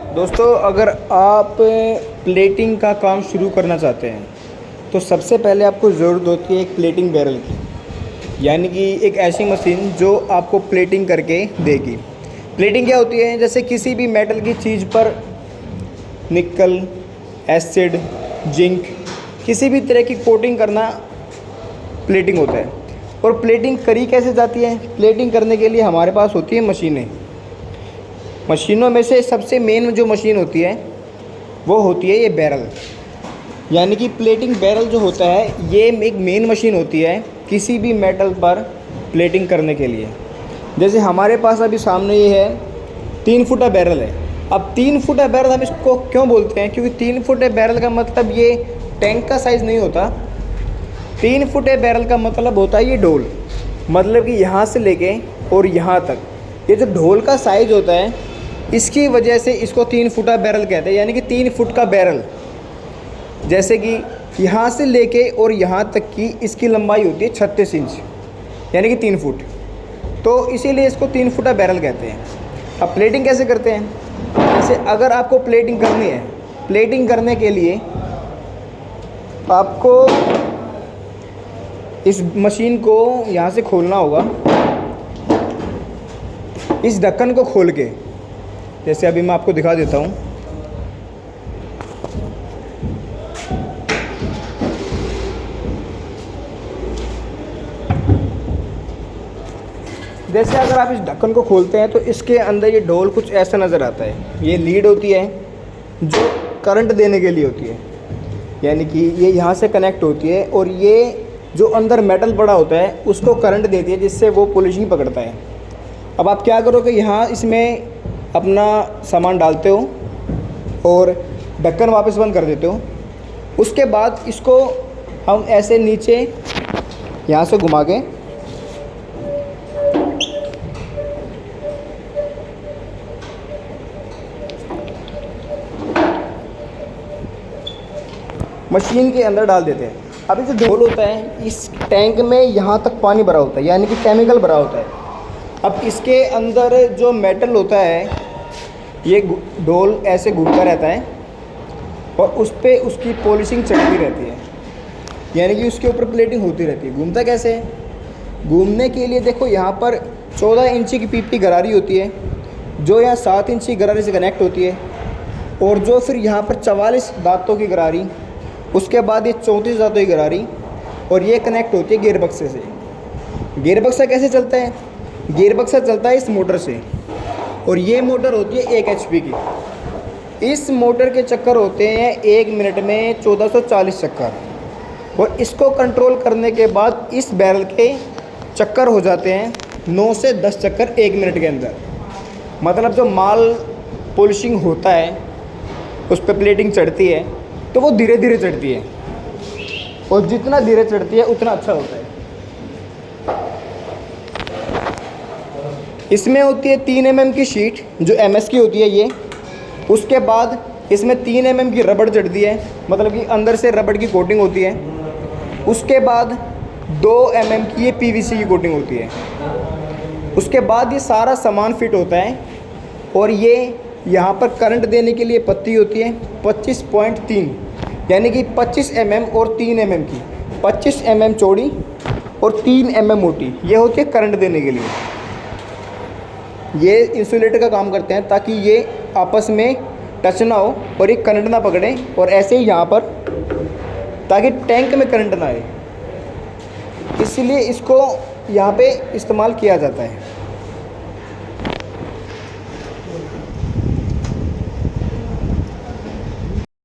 दोस्तों, अगर आप प्लेटिंग का काम शुरू करना चाहते हैं तो सबसे पहले आपको ज़रूरत होती है एक प्लेटिंग बैरल की, यानी कि एक ऐसी मशीन जो आपको प्लेटिंग करके देगी। प्लेटिंग क्या होती है? जैसे किसी भी मेटल की चीज़ पर निकल, एसिड, जिंक, किसी भी तरह की कोटिंग करना प्लेटिंग होता है। और प्लेटिंग करी कैसे जाती है? प्लेटिंग करने के लिए हमारे पास होती है मशीनें। मशीनों में से सबसे मेन जो मशीन होती है वो होती है ये बैरल, यानी कि प्लेटिंग बैरल जो होता है ये एक मेन मशीन होती है किसी भी मेटल पर प्लेटिंग करने के लिए। जैसे हमारे पास अभी सामने ये है 3 फुटा बैरल है। अब 3 फुटा बैरल हम इसको क्यों बोलते हैं? क्योंकि 3 फुटे बैरल का मतलब ये टैंक का साइज़ नहीं होता। 3 फुटे बैरल का मतलब होता है ये ढोल, मतलब कि यहाँ से लेके और यहाँ तक ये जो ढोल का साइज़ होता है, इसकी वजह से इसको 3 फुटा बैरल कहते हैं। यानी कि 3 फुट का बैरल, जैसे कि यहाँ से लेके और यहाँ तक की इसकी लंबाई होती है 36 इंच, यानी कि 3 फुट। तो इसीलिए इसको 3 फुटा बैरल कहते हैं। अब प्लेटिंग कैसे करते हैं? जैसे अगर आपको प्लेटिंग करनी है, प्लेटिंग करने के लिए आपको इस मशीन को यहाँ से खोलना होगा। इस ढक्कन को खोल के, जैसे अभी मैं आपको दिखा देता हूँ। जैसे अगर आप इस ढक्कन को खोलते हैं तो इसके अंदर ये ढोल कुछ ऐसा नज़र आता है। ये लीड होती है जो करंट देने के लिए होती है, यानी कि ये यहाँ से कनेक्ट होती है और ये जो अंदर मेटल पड़ा होता है उसको करंट देती है, जिससे वो पॉलिशिंग पकड़ता है। अब आप क्या करोगे, यहाँ इसमें अपना सामान डालते हो और ढक्कन वापस बंद कर देते हो। उसके बाद इसको हम ऐसे नीचे यहाँ से घुमा के मशीन के अंदर डाल देते हैं। अभी जो ढोल होता है इस टैंक में यहाँ तक पानी भरा होता है, यानी कि केमिकल भरा होता है। अब इसके अंदर जो मेटल होता है ये ढोल ऐसे घूमता रहता है और उस पर उसकी पॉलिशिंग चढ़ती रहती है, यानी कि उसके ऊपर प्लेटिंग होती रहती है। घूमता कैसे है? घूमने के लिए देखो, यहाँ पर 14 इंची की पीपी गरारी होती है, जो यहाँ 7 इंची गरारी से कनेक्ट होती है, और जो फिर यहाँ पर 44 दांतों की गरारी, उसके बाद ये 34 दांतों की गरारी, और ये कनेक्ट होती है गियरबक्से से। गियरबक्सा कैसे चलता है? गियरबक्सा चलता है इस मोटर से, और ये मोटर होती है 1 HP की। इस मोटर के चक्कर होते हैं 1 मिनट में 1440 चक्कर, और इसको कंट्रोल करने के बाद इस बैरल के चक्कर हो जाते हैं 9 से 10 चक्कर 1 मिनट के अंदर। मतलब जो माल पॉलिशिंग होता है उस पर प्लेटिंग चढ़ती है तो वो धीरे धीरे चढ़ती है, और जितना धीरे चढ़ती है उतना अच्छा होता है। इसमें होती है 3 mm की शीट जो MS की होती है ये। उसके बाद इसमें 3 mm की रबड़ चढ़ती है, मतलब कि अंदर से रबड़ की कोटिंग होती है। उसके बाद 2 mm की ये PVC की कोटिंग होती है। उसके बाद ये सारा सामान फिट होता है, और ये यहाँ पर करंट देने के लिए पत्ती होती है 25.3, यानी कि 25 mm और 3 mm की, 25 mm चौड़ी और 3 mm मोटी, ये होती है करंट देने के लिए। ये इंसुलेटर का काम करते हैं ताकि ये आपस में टच ना हो और ये करंट ना पकड़े, और ऐसे ही यहाँ पर ताकि टैंक में करंट ना आए, इसलिए इसको यहाँ पे इस्तेमाल किया जाता है।